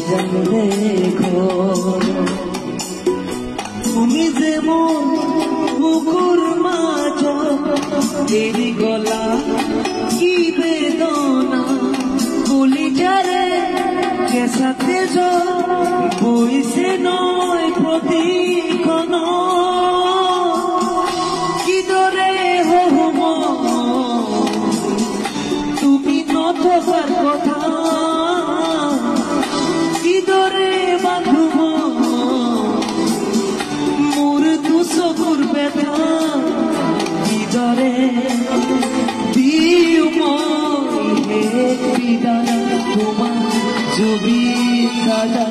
জানলে তুমি যে মোর বুকুর মাঝ এরি গলা কি বেদনা বলি যারে কেসাতে বইছে নয় প্রতিক্ষণ কি দরে হম তুমি নথকার কথা কি দরে বাঁধব মোর দুসকুর ব্যথা কি দরে দিও মই হে বিদায় তোমার জবি দাদা।